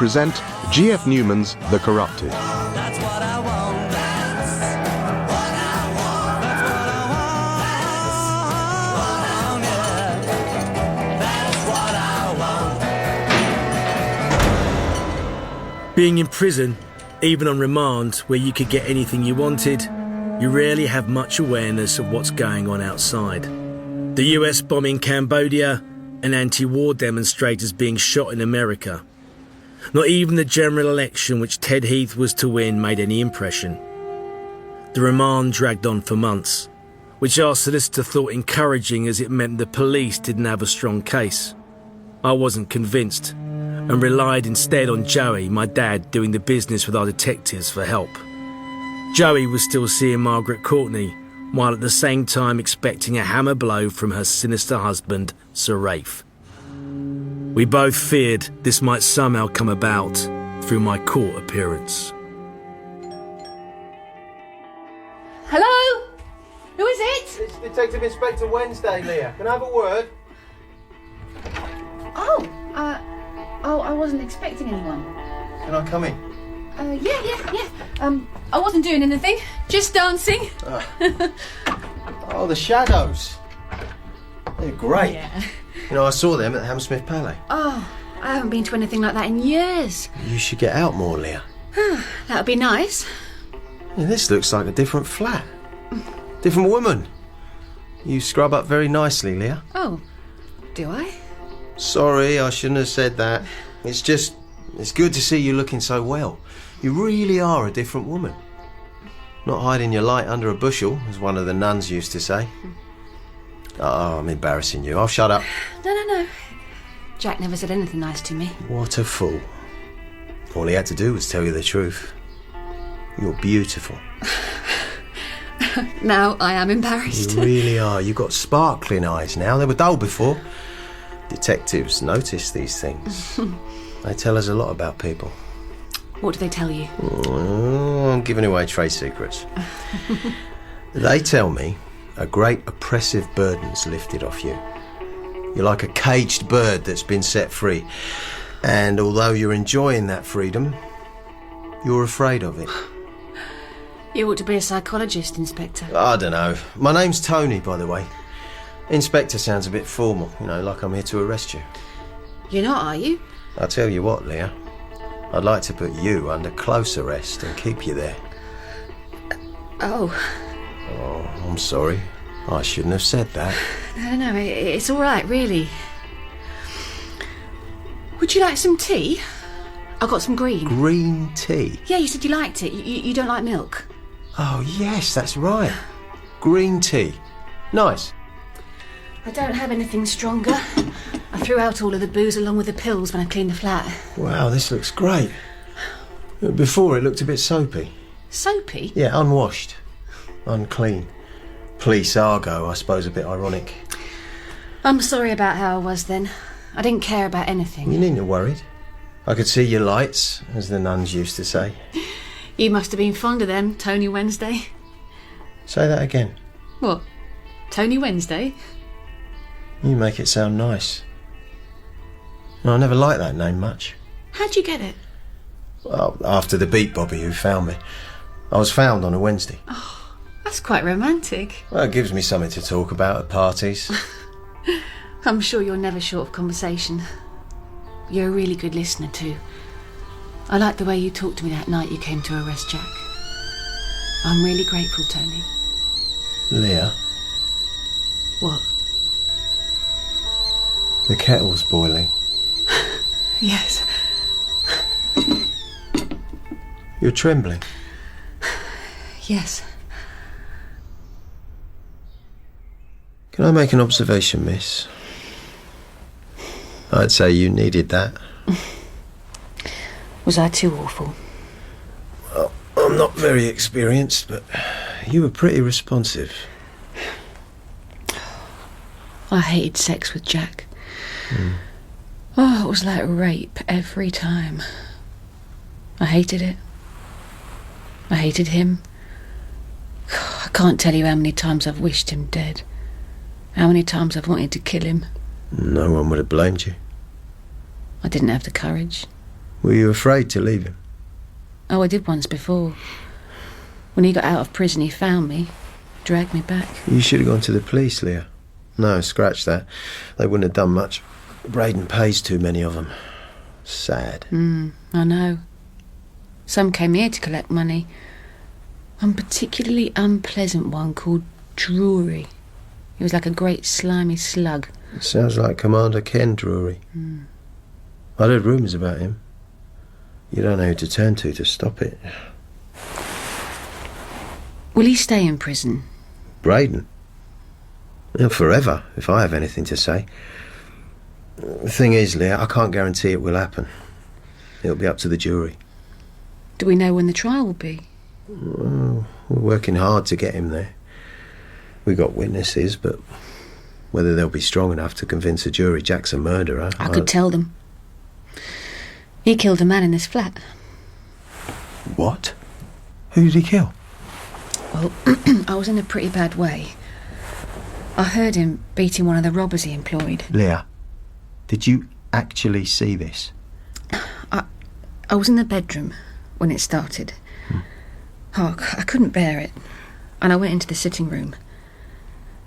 present G.F. Newman's The Corrupted. That's what I want. That's what I want. That's what I want. That's what I want. Being in prison, even on remand, where you could get anything you wanted, you rarely have much awareness of what's going on outside. The US bombing Cambodia, and anti-war demonstrators being shot in America. Not even the general election which Ted Heath was to win made any impression. The remand dragged on for months, which our solicitor thought encouraging as it meant the police didn't have a strong case. I wasn't convinced, and relied instead on Joey, my dad, doing the business with our detectives for help. Joey was still seeing Margaret Courtney, while at the same time expecting a hammer blow from her sinister husband, Sir Rafe. We both feared this might somehow come about through my court appearance. Hello? Who is it? It's Detective Inspector Wednesday, Leah. Can I have a word? Oh, I wasn't expecting anyone. Can I come in? Yeah. I wasn't doing anything, just dancing. Oh, the shadows. They're great. Yeah. You know, I saw them at Hammersmith Palais. Oh, I haven't been to anything like that in years. You should get out more, Leah. That would be nice. Yeah, this looks like a different flat. Different woman. You scrub up very nicely, Leah. Oh, do I? Sorry, I shouldn't have said that. It's good to see you looking so well. You really are a different woman. Not hiding your light under a bushel, as one of the nuns used to say. Oh, I'm embarrassing you. I'll shut up. No. Jack never said anything nice to me. What a fool. All he had to do was tell you the truth. You're beautiful. Now I am embarrassed. You really are. You've got sparkling eyes now. They were dull before. Detectives notice these things. They tell us a lot about people. What do they tell you? Oh, I'm giving away trade secrets. They tell me a great oppressive burden's lifted off you. You're like a caged bird that's been set free. And although you're enjoying that freedom, you're afraid of it. You ought to be a psychologist, Inspector. I don't know. My name's Tony, by the way. Inspector sounds a bit formal, like I'm here to arrest you. You're not, are you? I'll tell you what, Leah. I'd like to put you under close arrest and keep you there. Oh, I'm sorry. I shouldn't have said that. no, it's all right, really. Would you like some tea? I've got some green. Green tea? Yeah, you said you liked it. You don't like milk. Oh, yes, that's right. Green tea. Nice. I don't have anything stronger. I threw out all of the booze along with the pills when I cleaned the flat. Wow, this looks great. Before it looked a bit soapy. Soapy? Yeah, unwashed. Unclean. Police Argo, I suppose, a bit ironic. I'm sorry about how I was then. I didn't care about anything. You needn't have worried. I could see your lights, as the nuns used to say. You must have been fond of them, Tony Wednesday. Say that again. What? Tony Wednesday? You make it sound nice. I never liked that name much. How'd you get it? Well, after the beat bobby who found me. I was found on a Wednesday. Oh, that's quite romantic. Well, it gives me something to talk about at parties. I'm sure you're never short of conversation. You're a really good listener too. I liked the way you talked to me that night you came to arrest Jack. I'm really grateful, Tony. Leah, What? the kettle's boiling. Yes. You're trembling. Yes. Can I make an observation, miss? I'd say you needed that. Was I too awful? Well, I'm not very experienced, but you were pretty responsive. I hated sex with Jack. Oh, it was like rape every time. I hated it. I hated him. I can't tell you how many times I've wished him dead. How many times I've wanted to kill him. No one would have blamed you. I didn't have the courage. Were you afraid to leave him? Oh, I did once before. When he got out of prison, he found me, dragged me back. You should have gone to the police, Leah. No, scratch that. They wouldn't have done much. Braden pays too many of them. Sad. I know. Some came here to collect money. One particularly unpleasant one called Drury. He was like a great slimy slug. It sounds like Commander Ken Drury. I'd heard rumours about him. You don't know who to turn to stop it. Will he stay in prison? Braden? Well, forever, if I have anything to say. The thing is, Leah, I can't guarantee it will happen. It'll be up to the jury. Do we know when the trial will be? Well, we're working hard to get him there. We got witnesses, but whether they'll be strong enough to convince a jury Jack's a murderer... I could tell them. He killed a man in this flat. What? Who did he kill? Well, I was in a pretty bad way. I heard him beating one of the robbers he employed. Leah, did you actually see this? I was in the bedroom when it started. Oh, I couldn't bear it. And I went into the sitting room.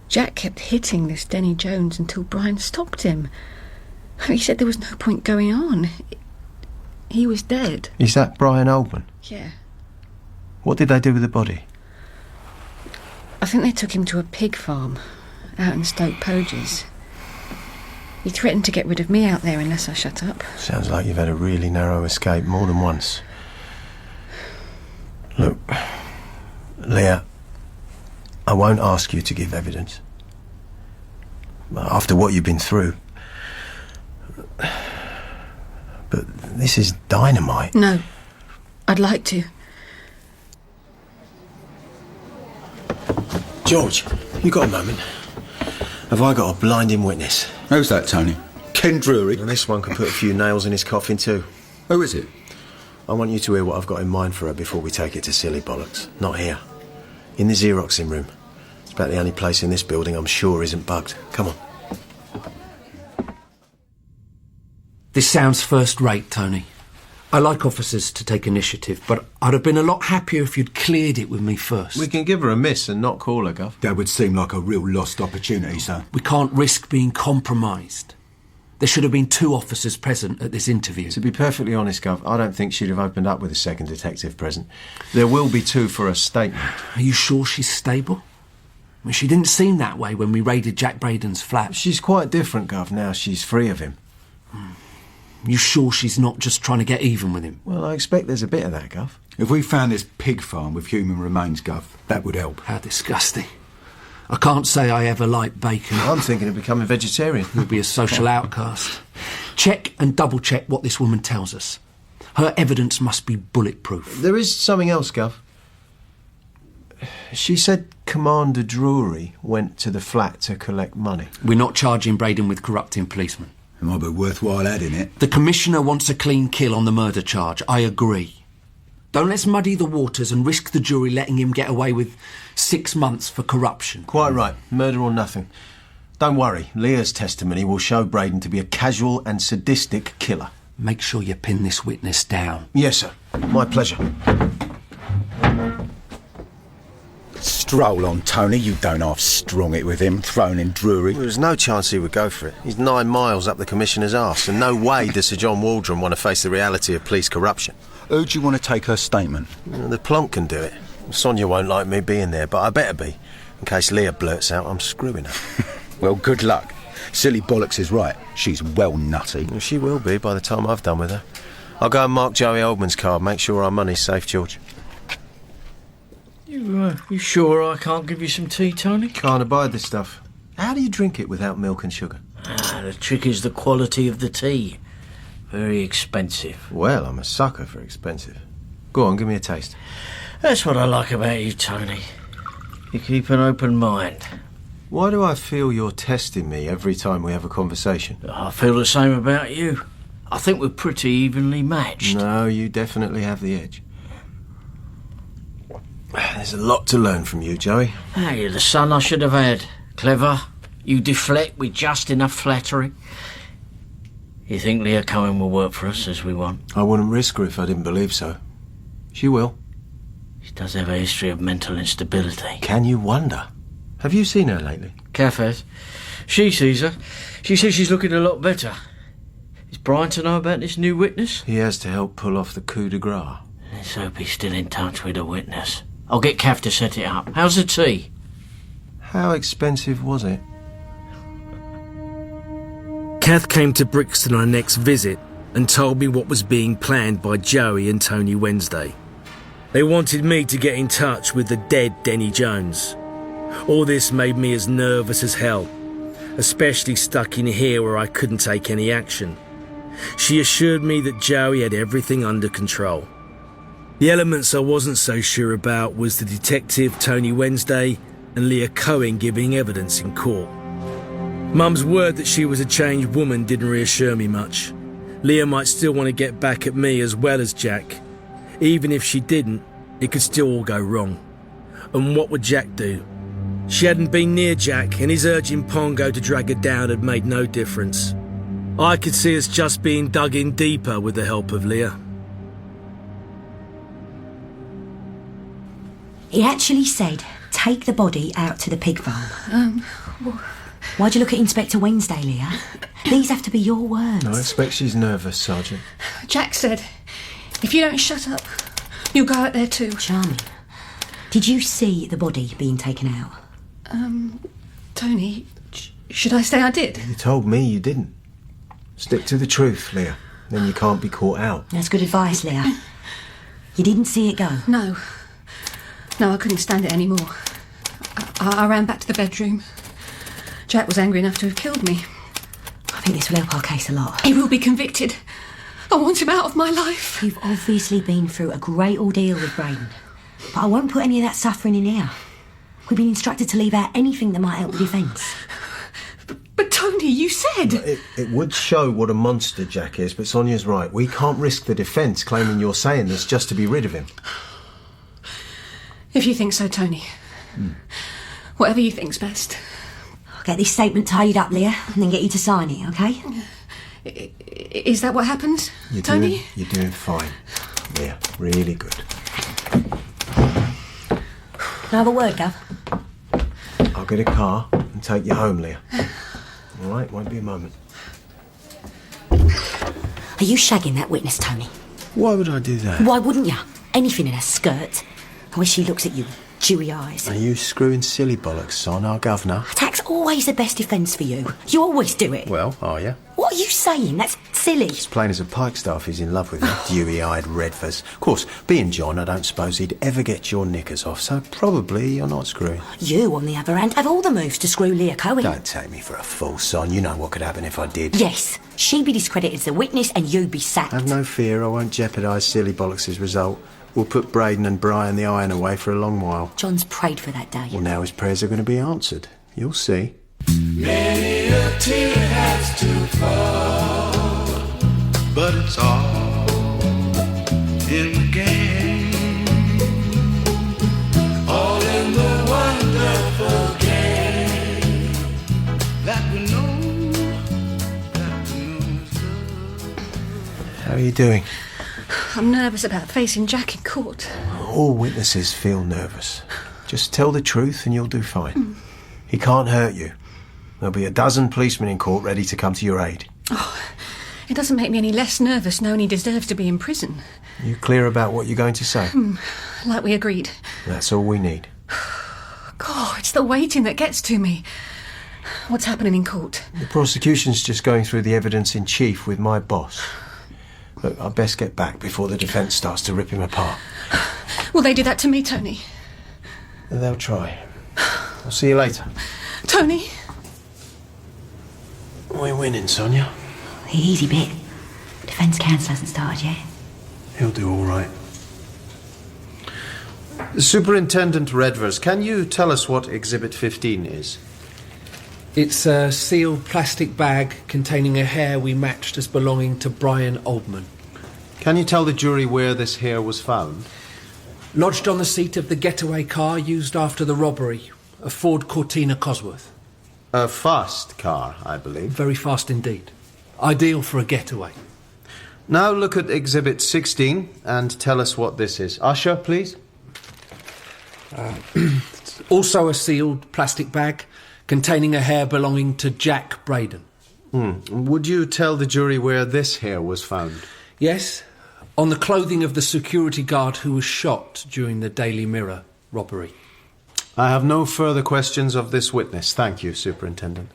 Jack kept hitting this Denny Jones until Brian stopped him. He said there was no point going on. He was dead. Is that Brian Oldman? Yeah. What did they do with the body? I think they took him to a pig farm out in Stoke Poges. He threatened to get rid of me out there unless I shut up. Sounds like you've had a really narrow escape more than once. Look, Leah, I won't ask you to give evidence. After what you've been through. But this is dynamite. No, I'd like to. George, you got a moment? Have I got a blinding witness? Who's that, Tony? Ken Drury? And this one can put a few nails in his coffin too. Who is it? I want you to hear what I've got in mind for her before we take it to silly bollocks. Not here. In the Xeroxing room. It's about the only place in this building I'm sure isn't bugged. Come on. This sounds first rate, Tony. I like officers to take initiative, but I'd have been a lot happier if you'd cleared it with me first. We can give her a miss and not call her, Gov. That would seem like a real lost opportunity, sir. We can't risk being compromised. There should have been 2 officers present at this interview. To be perfectly honest, Gov, I don't think she'd have opened up with a second detective present. There will be 2 for a statement. Are you sure she's stable? I mean, she didn't seem that way when we raided Jack Braden's flat. She's quite different, Gov, now she's free of him. You sure she's not just trying to get even with him? Well, I expect there's a bit of that, Gov. If we found this pig farm with human remains, Gov, that would help. How disgusting. I can't say I ever liked bacon. I'm thinking of becoming vegetarian. You'll be a social outcast. Check and double-check what this woman tells us. Her evidence must be bulletproof. There is something else, Gov. She said Commander Drury went to the flat to collect money. We're not charging Braden with corrupting policemen. It might be worthwhile adding it. The Commissioner wants a clean kill on the murder charge. I agree. Don't let's muddy the waters and risk the jury letting him get away with 6 months for corruption. Quite right. Murder or nothing. Don't worry. Leah's testimony will show Braden to be a casual and sadistic killer. Make sure you pin this witness down. Yes, sir. My pleasure. Stroll on, Tony. You don't half-strong it with him, thrown in Drury. There's no chance he would go for it. He's 9 miles up the Commissioner's arse, and no way does Sir John Waldron want to face the reality of police corruption. Who do you want to take her statement? The plonk can do it. Sonia won't like me being there, but I better be. In case Leah blurts out, I'm screwing her. Well, good luck. Silly bollocks is right. She's well nutty. Well, she will be by the time I've done with her. I'll go and mark Joey Oldman's card, make sure our money's safe, George. You sure I can't give you some tea, Tony? Can't abide this stuff. How do you drink it without milk and sugar? The trick is the quality of the tea. Very expensive. Well, I'm a sucker for expensive. Go on, give me a taste. That's what I like about you, Tony. You keep an open mind. Why do I feel you're testing me every time we have a conversation? I feel the same about you. I think we're pretty evenly matched. No, you definitely have the edge. There's a lot to learn from you, Joey. You're the son I should have had. Clever. You deflect with just enough flattery. You think Leah Cohen will work for us as we want? I wouldn't risk her if I didn't believe so. She will. She does have a history of mental instability. Can you wonder? Have you seen her lately? Cath has. She sees her. She says she's looking a lot better. Is Brian to know about this new witness? He has to help pull off the coup de grace. Let's hope he's still in touch with the witness. I'll get Cath to set it up. How's the tea? How expensive was it? Cath came to Brixton on her next visit and told me what was being planned by Joey and Tony Wednesday. They wanted me to get in touch with the dead Denny Jones. All this made me as nervous as hell, especially stuck in here where I couldn't take any action. She assured me that Joey had everything under control. The elements I wasn't so sure about was the detective Tony Wednesday and Leah Cohen giving evidence in court. Mum's word that she was a changed woman didn't reassure me much. Leah might still want to get back at me as well as Jack. Even if she didn't, it could still all go wrong. And what would Jack do? She hadn't been near Jack, and his urging Pongo to drag her down had made no difference. I could see us just being dug in deeper with the help of Leah. He actually said, take the body out to the pig farm. Why'd you look at Inspector Wednesday, Leah? These have to be your words. I expect she's nervous, Sergeant. Jack said, if you don't shut up, you'll go out there too. Charming. Did you see the body being taken out? Tony, should I say I did? You told me you didn't. Stick to the truth, Leah. Then you can't be caught out. That's good advice, Leah. You didn't see it go? No, I couldn't stand it anymore. I ran back to the bedroom. Jack was angry enough to have killed me. I think this will help our case a lot. He will be convicted. I want him out of my life. You've obviously been through a great ordeal with Braden, but I won't put any of that suffering in here. We've been instructed to leave out anything that might help the defence. But Tony, you said... It would show what a monster Jack is, but Sonia's right. We can't risk the defence claiming you're saying this just to be rid of him. If you think so, Tony. Whatever you think's best. I'll get this statement tidied up, Leah, and then get you to sign it, OK? Is that what happened, Tony? You're doing fine. Yeah, really good. Can I have a word, Gov? I'll get a car and take you home, Leah. All right, won't be a moment. Are you shagging that witness, Tony? Why would I do that? Why wouldn't you? Anything in her skirt. I wish she looks at you with dewy eyes. Are you screwing silly bollocks, son, our governor? Attack's always the best defence for you. You always do it. Well, are you? What are you saying? That's silly. It's plain as a pikestaff he's in love with you, dewy-eyed redfers. Of course, being John, I don't suppose he'd ever get your knickers off, so probably you're not screwing. You, on the other hand, have all the moves to screw Leah Cohen. Don't take me for a fool, son. You know what could happen if I did. Yes, she'd be discredited as a witness and you'd be sacked. Have no fear, I won't jeopardise silly bollocks' result. We'll put Braden and Brian the iron away for a long while. John's prayed for that day. Well, now his prayers are going to be answered. You'll see. Many a tear has to fall, but it's all in the game, all in the wonderful game that we know, How are you doing? I'm nervous about facing Jack in court. All witnesses feel nervous. Just tell the truth and you'll do fine. He can't hurt you. There'll be a dozen policemen in court ready to come to your aid. Oh, it doesn't make me any less nervous knowing he deserves to be in prison. You clear about what you're going to say? Like we agreed. That's all we need. God, it's the waiting that gets to me. What's happening in court? The prosecution's just going through the evidence in chief with my boss. Look, I'd best get back before the defence starts to rip him apart. Will they do that to me, Tony? They'll try. I'll see you later. Tony? We're winning, Sonia. The easy bit. Defence counsel hasn't started yet. He'll do all right. Superintendent Redvers, can you tell us what Exhibit 15 is? It's a sealed plastic bag containing a hair we matched as belonging to Brian Oldman. Can you tell the jury where this hair was found? Lodged on the seat of the getaway car used after the robbery, a Ford Cortina Cosworth. A fast car, I believe. Very fast indeed. Ideal for a getaway. Now look at Exhibit 16 and tell us what this is. Usher, please. Also a sealed plastic bag containing a hair belonging to Jack Braden. Would you tell the jury where this hair was found? Yes, on the clothing of the security guard who was shot during the Daily Mirror robbery. I have no further questions of this witness. Thank you, Superintendent.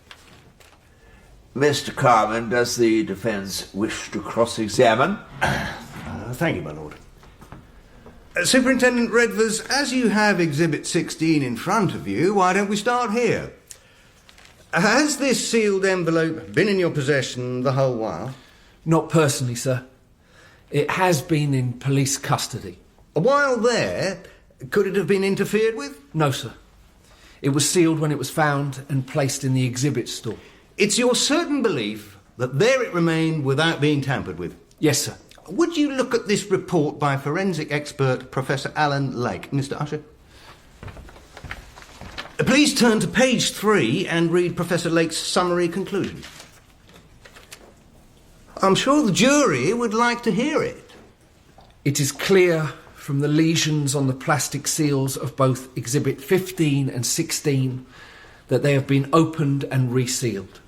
Mr. Carman, does the defence wish to cross-examine? Thank you, my lord. Superintendent Redvers, as you have Exhibit 16 in front of you, why don't we start here? Has this sealed envelope been in your possession the whole while? Not personally, sir. It has been in police custody. While there, could it have been interfered with? No, sir. It was sealed when it was found and placed in the exhibit store. It's your certain belief that there it remained without being tampered with? Yes, sir. Would you look at this report by forensic expert Professor Alan Lake, Mr. Usher? Please turn to page 3 and read Professor Lake's summary conclusion. I'm sure the jury would like to hear it. It is clear from the lesions on the plastic seals of both Exhibit 15 and 16 that they have been opened and resealed.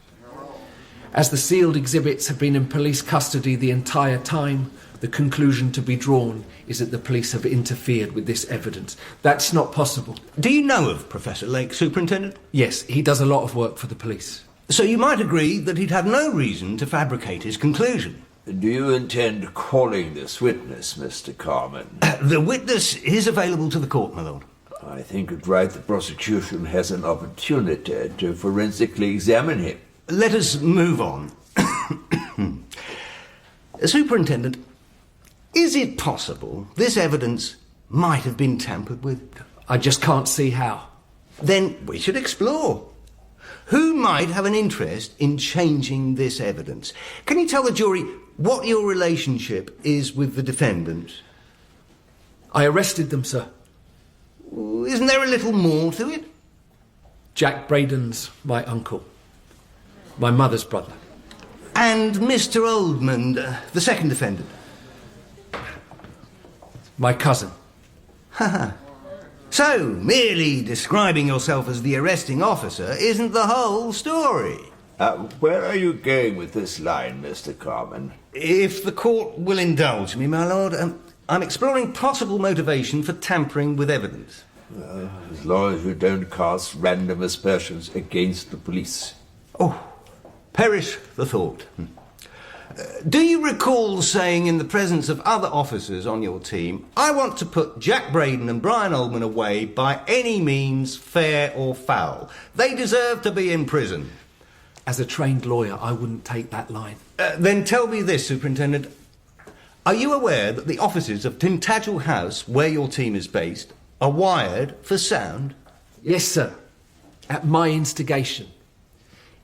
As the sealed exhibits have been in police custody the entire time, the conclusion to be drawn is that the police have interfered with this evidence. That's not possible. Do you know of Professor Lake, Superintendent? Yes, he does a lot of work for the police. So you might agree that he'd have no reason to fabricate his conclusion. Do you intend calling this witness, Mr. Carman? The witness is available to the court, my lord. I think it right the prosecution has an opportunity to forensically examine him. Let us move on. Superintendent, is it possible this evidence might have been tampered with? I just can't see how. Then we should explore. Who might have an interest in changing this evidence? Can you tell the jury what your relationship is with the defendant? I arrested them, sir. Isn't there a little more to it? Jack Braden's my uncle. My mother's brother. And Mr. Oldman, the second defendant? My cousin. So, merely describing yourself as the arresting officer isn't the whole story. Where are you going with this line, Mr. Carman? If the court will indulge me, my lord, I'm exploring possible motivation for tampering with evidence. As long as you don't cast random aspersions against the police. Oh, perish the thought. Do you recall saying in the presence of other officers on your team, I want to put Jack Braden and Brian Oldman away by any means, fair or foul. They deserve to be in prison. As a trained lawyer, I wouldn't take that line. Then tell me this, Superintendent. Are you aware that the offices of Tintagel House, where your team is based, are wired for sound? Yes, sir. At my instigation.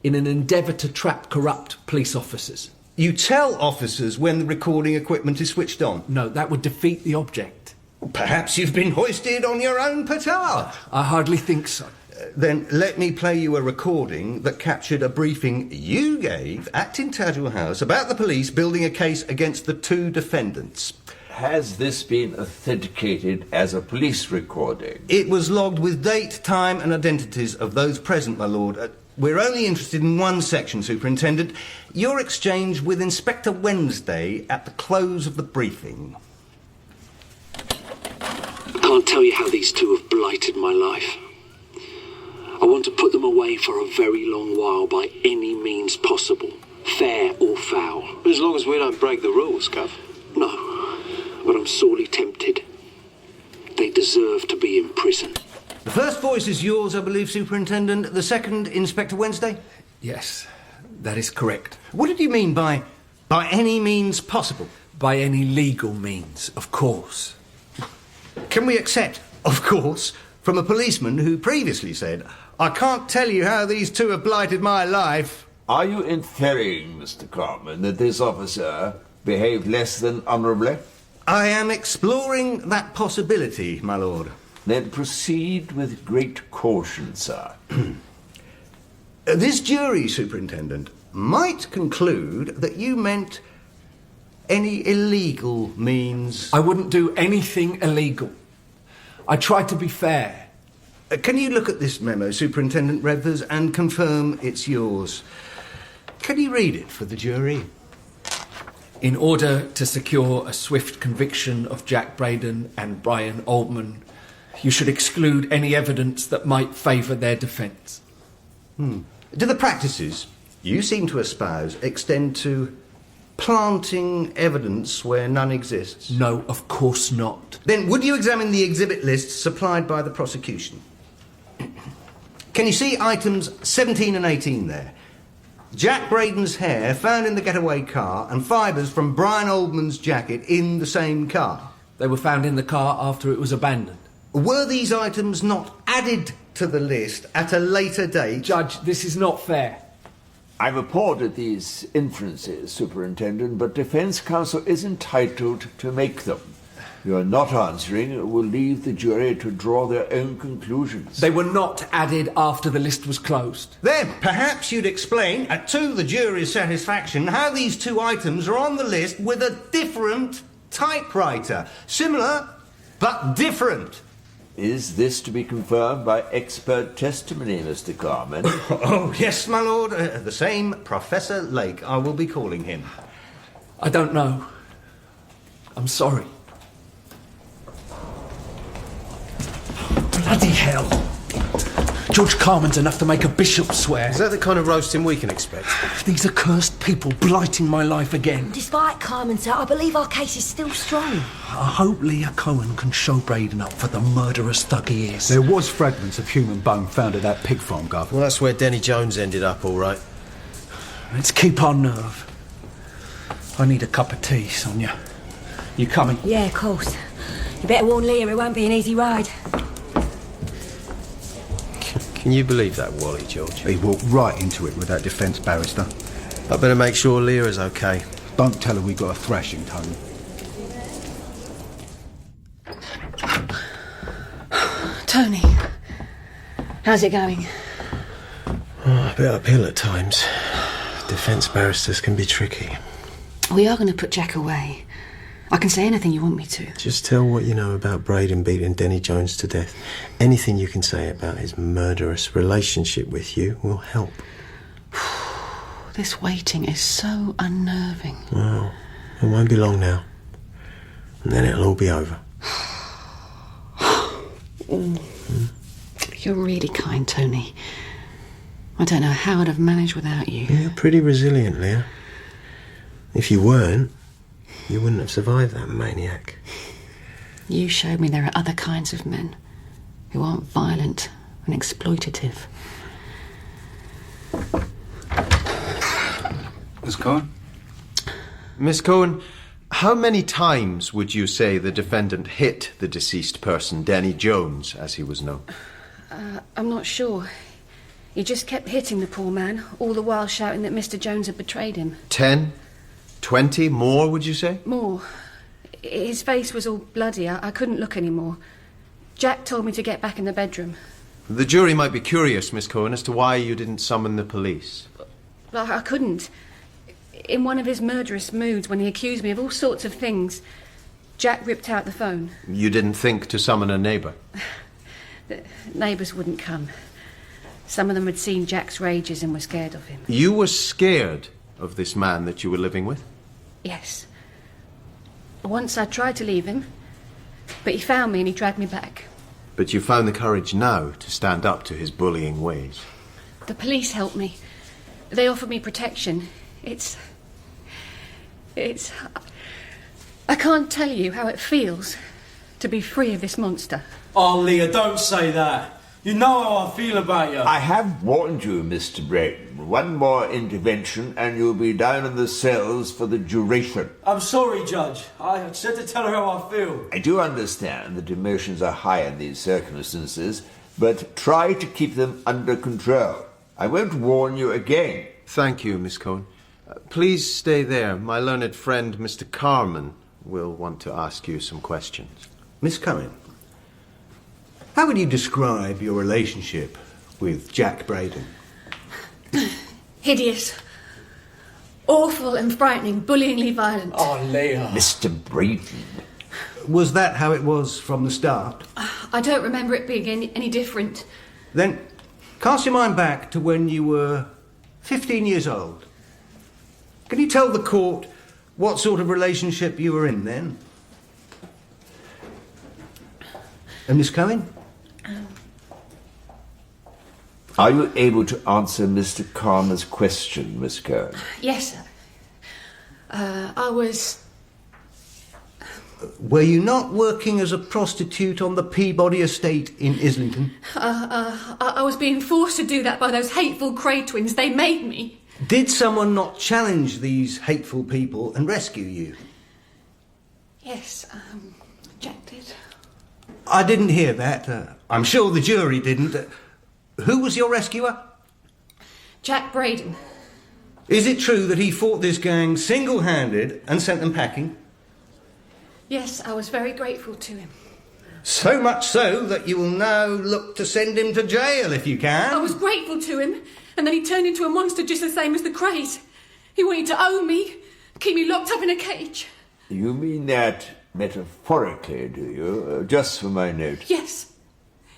In an endeavour to trap corrupt police officers. You tell officers when the recording equipment is switched on? No, that would defeat the object. Perhaps you've been hoisted on your own petard. I hardly think so. Then let me play you a recording that captured a briefing you gave at Tintagel House about the police building a case against the two defendants. Has this been authenticated as a police recording? It was logged with date, time and identities of those present, my lord. We're only interested in one section, Superintendent. Your exchange with Inspector Wednesday at the close of the briefing. I can't tell you how these two have blighted my life. I want to put them away for a very long while by any means possible, fair or foul. As long as we don't break the rules, Cath. No, but I'm sorely tempted. They deserve to be in prison. The first voice is yours, I believe, Superintendent. The second, Inspector Wednesday? Yes, that is correct. What did you mean by any means possible? By any legal means, of course. Can we accept, of course, from a policeman who previously said, I can't tell you how these two have blighted my life? Are you inferring, Mr. Carman, that this officer behaved less than honourably? I am exploring that possibility, my lord. Then proceed with great caution, sir. This jury, Superintendent, might conclude that you meant any illegal means. I wouldn't do anything illegal. I tried to be fair. Can you look at this memo, Superintendent Redvers, and confirm it's yours? Can you read it for the jury? In order to secure a swift conviction of Jack Braden and Brian Oldman, you should exclude any evidence that might favour their defence. Do the practices you seem to espouse extend to planting evidence where none exists? No, of course not. Then would you examine the exhibit list supplied by the prosecution? Can you see items 17 and 18 there? Jack Braden's hair found in the getaway car and fibres from Brian Oldman's jacket in the same car. They were found in the car after it was abandoned. Were these items not added to the list at a later date? Judge, this is not fair. I've applauded these inferences, Superintendent, but defence counsel is entitled to make them. Your not answering will leave the jury to draw their own conclusions. They were not added after the list was closed. Then perhaps you'd explain, to the jury's satisfaction, how these two items are on the list with a different typewriter. Similar, but different. Is this to be confirmed by expert testimony, Mr. Carmen? Oh, yes, my lord. The same Professor Lake, I will be calling him. I don't know. I'm sorry. Bloody hell. Judge Carmen's enough to make a bishop swear. Is that the kind of roasting we can expect? These accursed people blighting my life again. Despite Carmen, sir, I believe our case is still strong. I hope Leah Cohen can show Braden up for the murderous thug he is. There was fragments of human bone found at that pig farm, Gov. Well, that's where Denny Jones ended up, all right. Let's keep our nerve. I need a cup of tea, Sonia. You coming? Yeah, of course. You better warn Leah, it won't be an easy ride. Can you believe that, Wally, George? He walked right into it with that defence barrister. I better make sure Leah's okay. Don't tell her we got a thrashing, Tony. Tony, how's it going? Oh, a bit uphill at times. Defence barristers can be tricky. We are going to put Jack away. I can say anything you want me to. Just tell what you know about Braden beating Denny Jones to death. Anything you can say about his murderous relationship with you will help. This waiting is so unnerving. Well, it won't be long now. And then it'll all be over. You're really kind, Tony. I don't know how I'd have managed without you. You're pretty resilient, Leah. If you weren't, you wouldn't have survived that maniac. You showed me there are other kinds of men who aren't violent and exploitative. Miss Cohen? Miss Cohen, how many times would you say the defendant hit the deceased person, Denny Jones, as he was known? I'm not sure. He just kept hitting the poor man, all the while shouting that Mr. Jones had betrayed him. 10? 20? More, would you say? More. His face was all bloody. I couldn't look anymore. Jack told me to get back in the bedroom. The jury might be curious, Miss Cohen, as to why you didn't summon the police. Well, I couldn't. In one of his murderous moods, when he accused me of all sorts of things, Jack ripped out the phone. You didn't think to summon a neighbour? The neighbours wouldn't come. Some of them had seen Jack's rages and were scared of him. You were scared of this man that you were living with? Yes. Once I tried to leave him, but he found me and he dragged me back. But you found the courage now to stand up to his bullying ways. The police helped me. They offered me protection. It's... I can't tell you how it feels to be free of this monster. Oh, Leah, don't say that. You know how I feel about you. I have warned you, Mr. Braden. One more intervention and you'll be down in the cells for the duration. I'm sorry, Judge. I said to tell her how I feel. I do understand that emotions are high in these circumstances, but try to keep them under control. I won't warn you again. Thank you, Miss Cohen. Please stay there. My learned friend, Mr. Carmen, will want to ask you some questions. Miss Cohen, how would you describe your relationship with Jack Braden? Hideous. Awful and frightening, bullyingly violent. Oh, Leah. Mr. Braden. Was that how it was from the start? I don't remember it being any different. Then cast your mind back to when you were 15 years old. Can you tell the court what sort of relationship you were in then? And Miss Cohen? Are you able to answer Mr. Karma's question, Miss Cohen? Yes, sir. I was... Were you not working as a prostitute on the Peabody estate in Islington? I was being forced to do that by those hateful Kray twins. They made me. Did someone not challenge these hateful people and rescue you? Yes, Jack did. I didn't hear that. I'm sure the jury didn't. Who was your rescuer? Jack Braden. Is it true that he fought this gang single-handed and sent them packing? Yes, I was very grateful to him. So much so that you will now look to send him to jail if you can. I was grateful to him, and then he turned into a monster just the same as the Krays. He wanted to own me, keep me locked up in a cage. You mean that metaphorically, do you? Just for my note. Yes.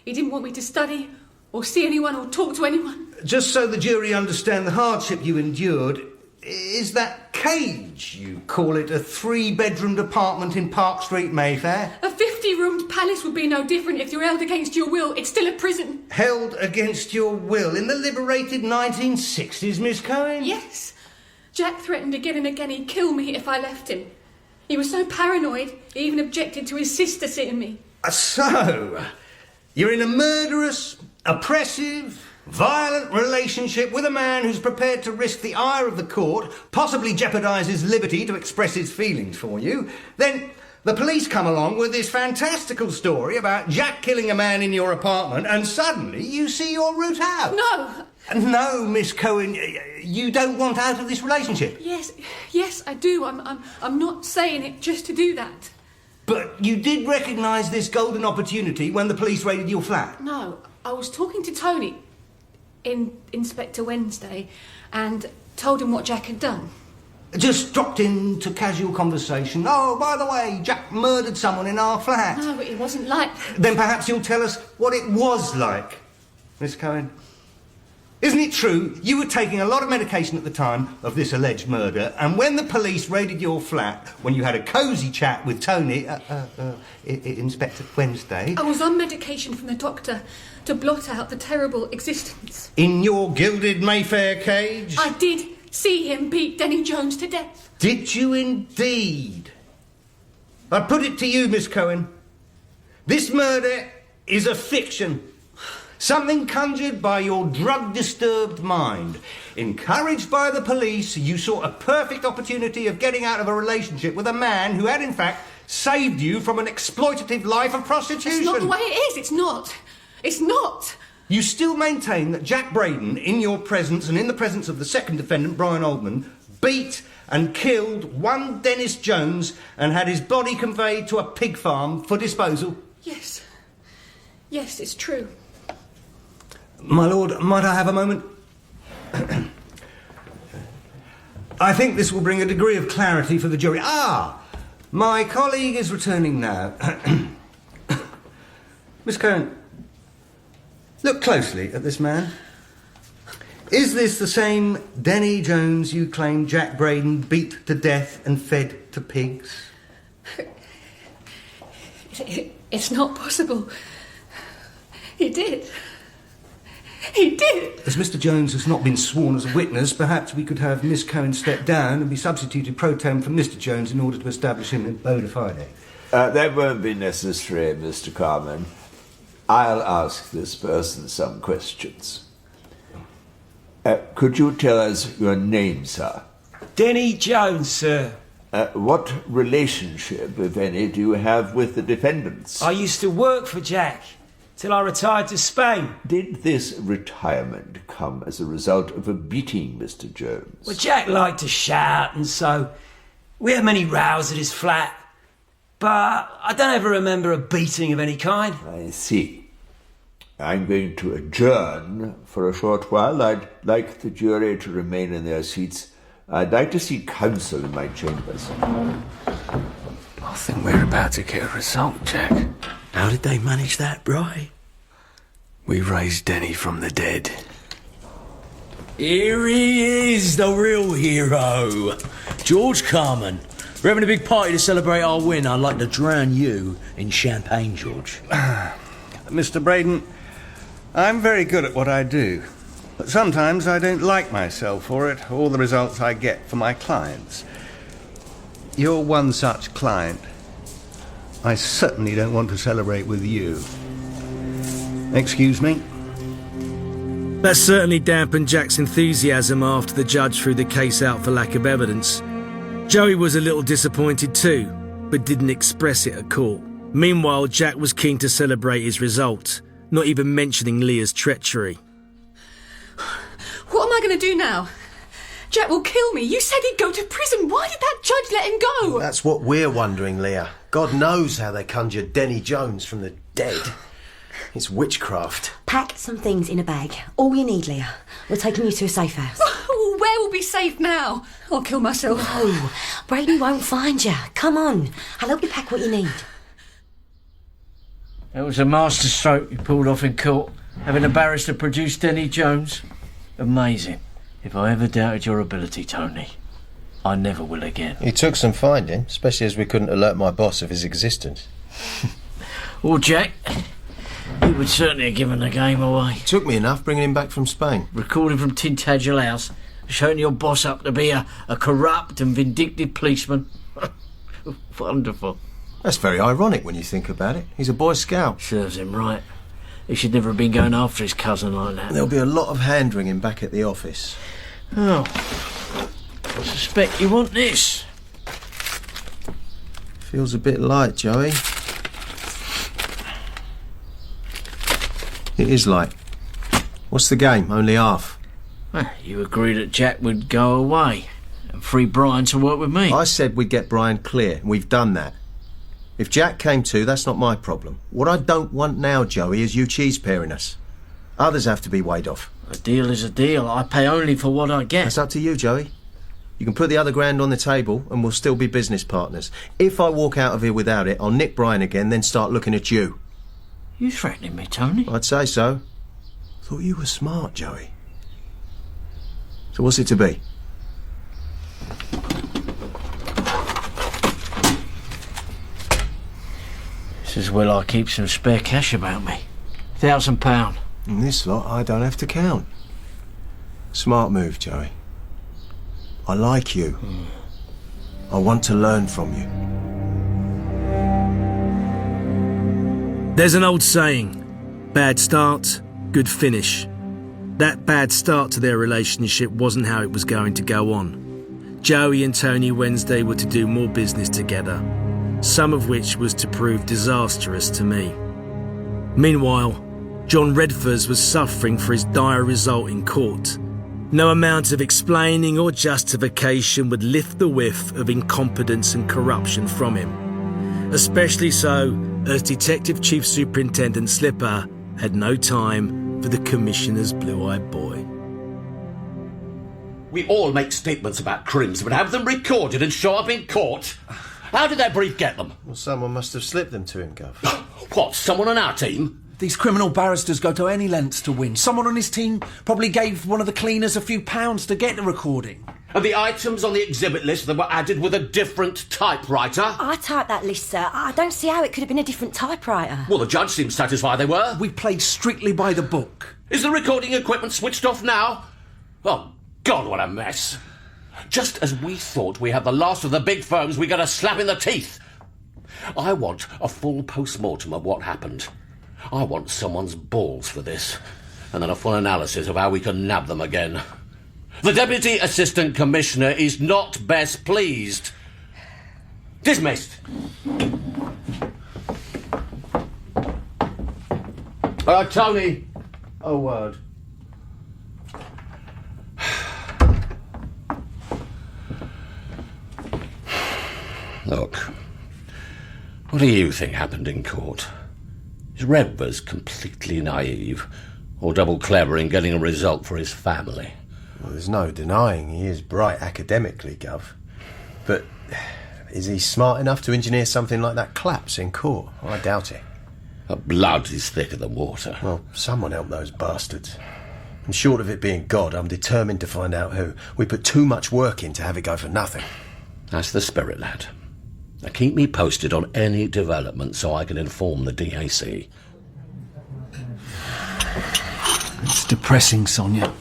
He didn't want me to study or see anyone or talk to anyone. Just so the jury understand the hardship you endured, is that cage, you call it, a 3-bedroomed apartment in Park Street, Mayfair? A 50-roomed palace would be no different if you're held against your will. It's still a prison. Held against your will in the liberated 1960s, Miss Cohen? Yes. Jack threatened again and again he'd kill me if I left him. He was so paranoid, he even objected to his sister seeing me. So, you're in a murderous, oppressive, violent relationship with a man who's prepared to risk the ire of the court, possibly jeopardise his liberty to express his feelings for you. Then the police come along with this fantastical story about Jack killing a man in your apartment, and suddenly you see your route out. No! No, Miss Cohen, you don't want out of this relationship. Yes, I do. I'm not saying it just to do that. But you did recognise this golden opportunity when the police raided your flat. No, I was talking to Tony, Inspector Wednesday, and told him what Jack had done. Just dropped into casual conversation. Oh, by the way, Jack murdered someone in our flat. No, but it wasn't like that. Then perhaps you'll tell us what it was like, Miss Cohen. Isn't it true you were taking a lot of medication at the time of this alleged murder, and when the police raided your flat, when you had a cosy chat with Tony, Inspector Wednesday... I was on medication from the doctor to blot out the terrible existence. In your gilded Mayfair cage? I did see him beat Denny Jones to death. Did you indeed? I put it to you, Miss Cohen. This murder is a fiction. Something conjured by your drug-disturbed mind. Encouraged by the police, you saw a perfect opportunity of getting out of a relationship with a man who had, in fact, saved you from an exploitative life of prostitution. It's not the way it is. It's not. It's not. You still maintain that Jack Braden, in your presence and in the presence of the second defendant, Brian Oldman, beat and killed one Dennis Jones and had his body conveyed to a pig farm for disposal? Yes. Yes, it's true. My lord, might I have a moment? I think this will bring a degree of clarity for the jury. My colleague is returning now. Miss Cohen, look closely at this man. Is this the same Denny Jones you claim Jack Braden beat to death and fed to pigs? It's not possible. He did. He did. As Mr. Jones has not been sworn as a witness, perhaps we could have Miss Cohen step down and be substituted pro tem for Mr. Jones in order to establish him in bona fide. That won't be necessary, Mr. Carman. I'll ask this person some questions. Could you tell us your name, sir? Denny Jones, sir. What relationship, if any, do you have with the defendants? I used to work for Jack till I retired to Spain. Did this retirement come as a result of a beating, Mr. Jones? Well, Jack liked to shout, and so we had many rows at his flat. But I don't ever remember a beating of any kind. I see. I'm going to adjourn for a short while. I'd like the jury to remain in their seats I'd like to see counsel in my chambers. I think we're about to get a result, Jack. How did they manage that, Bry? We raised Denny from the dead. Here he is, the real hero. George Carman. We're having a big party to celebrate our win. I'd like to drown you in champagne, George. Mr. Braden, I'm very good at what I do. But sometimes I don't like myself for it, or the results I get for my clients. You're one such client. I certainly don't want to celebrate with you. Excuse me? That certainly dampened Jack's enthusiasm after the judge threw the case out for lack of evidence. Joey was a little disappointed too, but didn't express it at court. Meanwhile, Jack was keen to celebrate his result, not even mentioning Leah's treachery. What am I going to do now? Jack will kill me. You said he'd go to prison. Why did that judge let him go? That's what we're wondering, Leah. God knows how they conjured Denny Jones from the dead. It's witchcraft. Pack some things in a bag. All you need, Leah. We're taking you to a safe house. Where will be safe now? I'll kill myself. No, Braden won't find you. Come on. I'll help you pack what you need. That was a masterstroke you pulled off in court, having a barrister produce Denny Jones. Amazing. If I ever doubted your ability, Tony, I never will again. He took some finding, especially as we couldn't alert my boss of his existence. Well, Jack, you would certainly have given the game away. It took me enough bringing him back from Spain. Recording from Tintagel House, showing your boss up to be a corrupt and vindictive policeman. Wonderful. That's very ironic when you think about it. He's a Boy Scout. Serves him right. He should never have been going after his cousin like that. There'll be a lot of hand-wringing back at the office. Oh, I suspect you want this. Feels a bit light, Joey. It is light. What's the game? Only half. Well, you agreed that Jack would go away and free Brian to work with me. I said we'd get Brian clear, and we've done that. If Jack came to, that's not my problem. What I don't want now, Joey, is you cheese-pairing us. Others have to be weighed off. A deal is a deal. I pay only for what I get. That's up to you, Joey. You can put the other grand on the table and we'll still be business partners. If I walk out of here without it, I'll nick Brian again, then start looking at you. You threatening me, Tony? I'd say so. Thought you were smart, Joey. So what's it to be? This is where I keep some spare cash about me. £1,000. In this lot, I don't have to count. Smart move, Joey. I like you. I want to learn from you. There's an old saying, bad start, good finish. That bad start to their relationship wasn't how it was going to go on. Joey and Tony Wednesday were to do more business together, some of which was to prove disastrous to me. Meanwhile, John Redfers was suffering for his dire result in court. No amount of explaining or justification would lift the whiff of incompetence and corruption from him. Especially so as Detective Chief Superintendent Slipper had no time for the Commissioner's blue-eyed boy. We all make statements about crimes, but have them recorded and show up in court. How did that brief get them? Well, someone must have slipped them to him, Gov. What, someone on our team? These criminal barristers go to any lengths to win. Someone on his team probably gave one of the cleaners a few pounds to get the recording. And the items on the exhibit list that were added with a different typewriter? I typed that list, sir. I don't see how it could have been a different typewriter. Well, the judge seems satisfied they were. We played strictly by the book. Is the recording equipment switched off now? Oh, God, what a mess. Just as we thought we had the last of the big firms, we got a slap in the teeth. I want a full post-mortem of what happened. I want someone's balls for this, and then a full analysis of how we can nab them again. The Deputy Assistant Commissioner is not best pleased. Dismissed. Tony, a word. Look, what do you think happened in court? Is Redvers completely naive, or double clever in getting a result for his family? Well, there's no denying he is bright academically, Gov. But is he smart enough to engineer something like that collapse in court? I doubt it. The blood is thicker than water. Well, someone help those bastards. And short of it being God, I'm determined to find out who. We put too much work in to have it go for nothing. That's the spirit, lad. Now keep me posted on any development so I can inform the DAC. It's depressing, Sonia.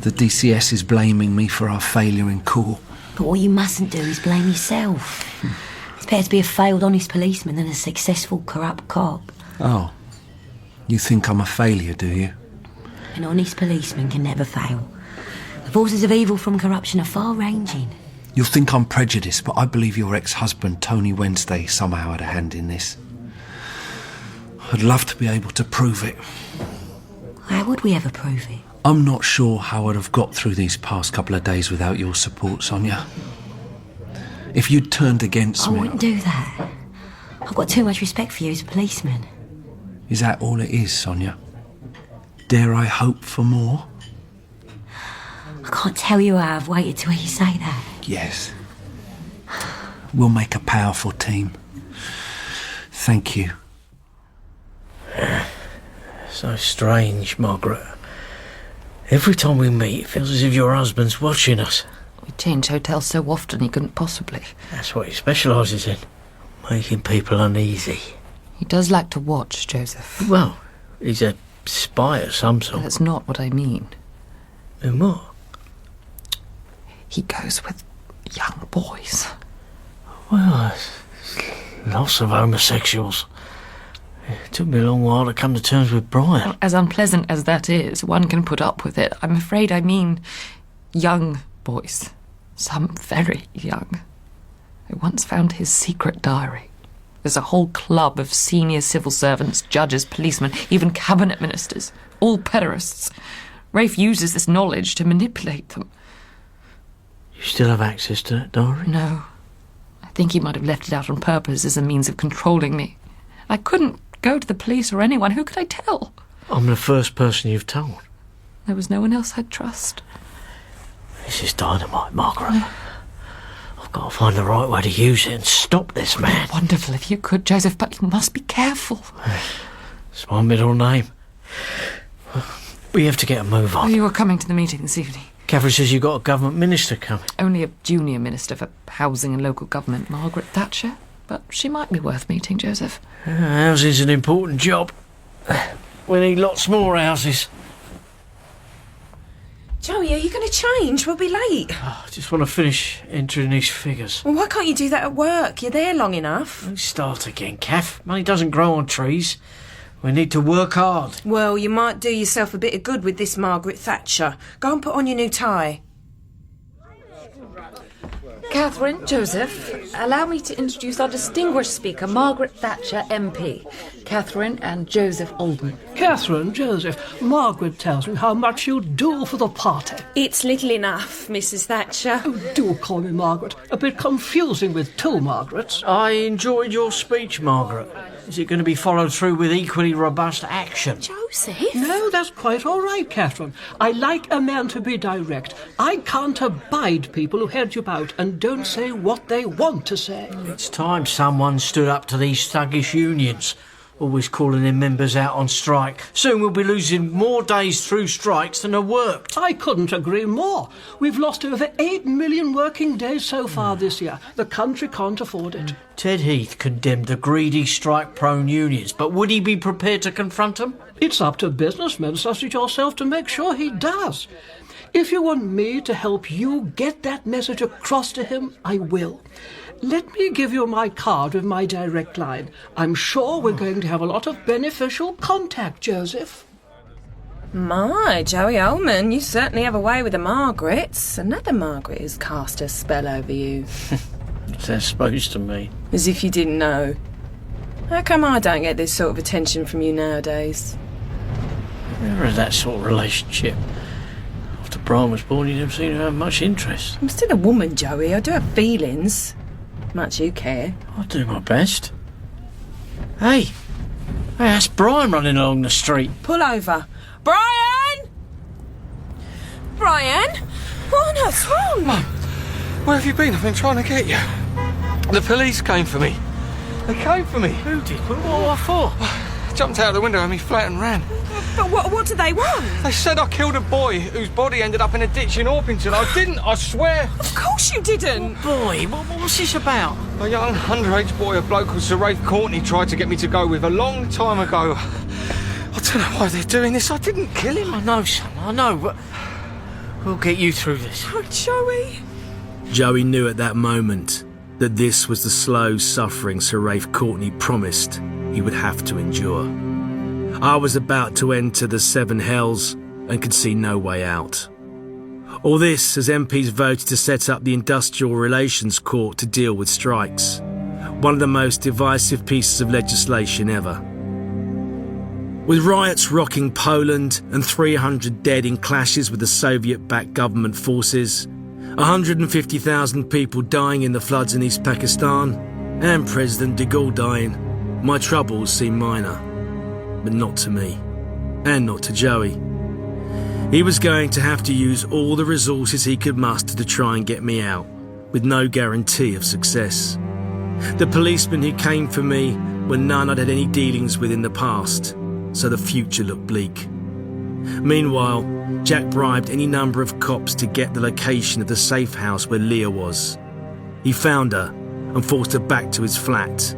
The DCS is blaming me for our failure in court. But what you mustn't do is blame yourself. It's better to be a failed honest policeman than a successful corrupt cop. Oh. You think I'm a failure, do you? An honest policeman can never fail. The forces of evil from corruption are far-ranging. You'll think I'm prejudiced, but I believe your ex-husband, Tony Wednesday, somehow had a hand in this. I'd love to be able to prove it. How would we ever prove it? I'm not sure how I'd have got through these past couple of days without your support, Sonia. If you'd turned against me... I wouldn't do that. I've got too much respect for you as a policeman. Is that all it is, Sonia? Dare I hope for more? I can't tell you how I've waited to hear you say that. Yes. We'll make a powerful team. Thank you. So strange, Margaret. Every time we meet, it feels as if your husband's watching us. We change hotels so often he couldn't possibly. That's what he specialises in. Making people uneasy. He does like to watch, Joseph. Well, he's a spy of some sort. That's not what I mean. Then what? He goes with young boys. Well, there's lots of homosexuals. It took me a long while to come to terms with Brian. As unpleasant as that is, one can put up with it. I'm afraid I mean young boys. Some very young. I once found his secret diary. There's a whole club of senior civil servants, judges, policemen, even cabinet ministers. All pederasts. Rafe uses this knowledge to manipulate them. You still have access to that diary? No. I think he might have left it out on purpose as a means of controlling me. I couldn't go to the police or anyone. Who could I tell? I'm the first person you've told. There was no one else I'd trust. This is dynamite, Margaret. I've got to find the right way to use it and stop this man. Wonderful if you could, Joseph, but you must be careful. It's my middle name. We have to get a move on. You were coming to the meeting this evening. Catherine says you've got a government minister coming. Only a junior minister for housing and local government, Margaret Thatcher. But she might be worth meeting, Joseph. Housing's an important job. We need lots more houses. Joey, are you going to change? We'll be late. I just want to finish entering these figures. Well, why can't you do that at work? You're there long enough. Don't start again, Cath. Money doesn't grow on trees. We need to work hard. Well, you might do yourself a bit of good with this Margaret Thatcher. Go and put on your new tie. Catherine, Joseph, allow me to introduce our distinguished speaker, Margaret Thatcher, MP. Catherine and Joseph Oldman. Catherine, Joseph, Margaret tells me how much you do for the party. It's little enough, Mrs. Thatcher. Oh, do call me Margaret. A bit confusing with two Margarets. I enjoyed your speech, Margaret. Is it going to be followed through with equally robust action? Joseph? No, that's quite all right, Catherine. I like a man to be direct. I can't abide people who hedge about and don't say what they want to say. It's time someone stood up to these thuggish unions, always calling their members out on strike. Soon we'll be losing more days through strikes than are worked. I couldn't agree more. We've lost over 8 million working days so far this year. The country can't afford it. Ted Heath condemned the greedy, strike-prone unions, but would he be prepared to confront them? It's up to businessmen such as yourself to make sure he does. If you want me to help you get that message across to him, I will. Let me give you my card with my direct line. I'm sure we're going to have a lot of beneficial contact, Joseph. My, Joey Oldman, you certainly have a way with the Margarets. Another Margaret has cast a spell over you. What's that supposed to mean? As if you didn't know. How come I don't get this sort of attention from you nowadays? Never had that sort of relationship. After Brian was born, you never seemed to have much interest. I'm still a woman, Joey. I do have feelings. Much you care. I'll do my best. Hey, that's Brian running along the street. Pull over. Brian! Brian! What on earth's wrong? Mum, where have you been? I've been trying to get you. The police came for me. They came for me. Who did? What for? Jumped out the window of me flat and ran. But what do they want? They said I killed a boy whose body ended up in a ditch in Orpington. I didn't, I swear. Of course you didn't. Boy, what's this about? A young underage boy a bloke called Sir Rafe Courtney tried to get me to go with a long time ago. I don't know why they're doing this. I didn't kill him. I know, son, I know, but we'll get you through this. Oh, Joey. Joey knew at that moment that this was the slow suffering Sir Rafe Courtney promised he would have to endure. I was about to enter the seven hells and could see no way out. All this as MPs voted to set up the Industrial Relations Court to deal with strikes, one of the most divisive pieces of legislation ever. With riots rocking Poland and 300 dead in clashes with the Soviet-backed government forces, 150,000 people dying in the floods in East Pakistan, and President de Gaulle dying, my troubles seemed minor. But not to me, and not to Joey. He was going to have to use all the resources he could muster to try and get me out, with no guarantee of success. The policemen who came for me were none I'd had any dealings with in the past, so the future looked bleak. Meanwhile, Jack bribed any number of cops to get the location of the safe house where Leah was. He found her and forced her back to his flat.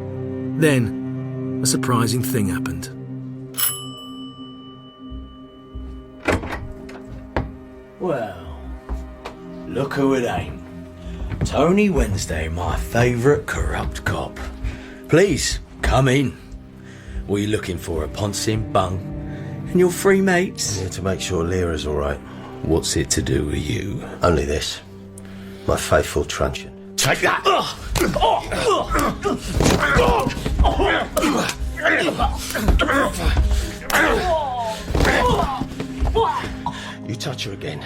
Then, a surprising thing happened. Well, look who it ain't. Tony Wednesday, my favourite corrupt cop. Please, come in. What are you looking for, a Ponsim bung? And your three mates? Yeah, to make sure Leah's all right. What's it to do with you? Only this. My faithful truncheon. Take that! You touch her again,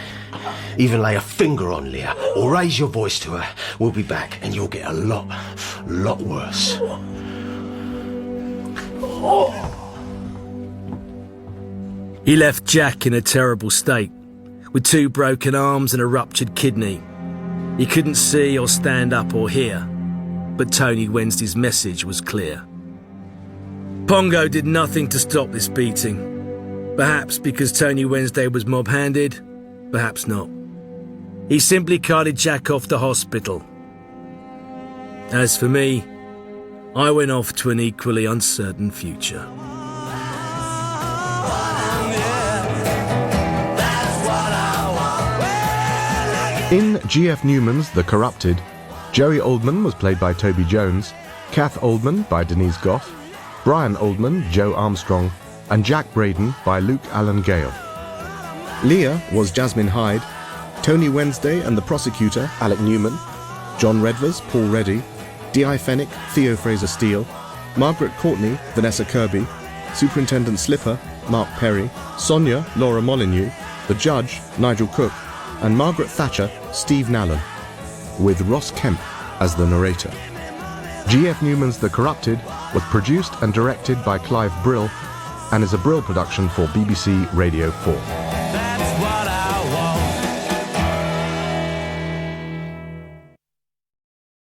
even lay a finger on Leah, or raise your voice to her, we'll be back and you'll get a lot worse. He left Jack in a terrible state, with 2 broken arms and a ruptured kidney. He couldn't see or stand up or hear, but Tony Wednesday's message was clear. Pongo did nothing to stop this beating. Perhaps because Tony Wednesday was mob-handed, perhaps not. He simply carted Jack off to hospital. As for me, I went off to an equally uncertain future. In G.F. Newman's The Corrupted, Joey Oldman was played by Toby Jones, Cath Oldman by Denise Goff, Brian Oldman, Joe Armstrong, and Jack Braden by Luke Allen Gale. Leah was Jasmine Hyde, Tony Wednesday and the prosecutor, Alec Newman, John Redvers, Paul Reddy, D.I. Fennick, Theo Fraser-Steele, Margaret Courtney, Vanessa Kirby, Superintendent Slipper, Mark Perry, Sonia, Laura Molyneux, the judge, Nigel Cook, and Margaret Thatcher, Steve Nallon, with Ross Kemp as the narrator. G.F. Newman's The Corrupted was produced and directed by Clive Brill and is a Brill production for BBC Radio 4.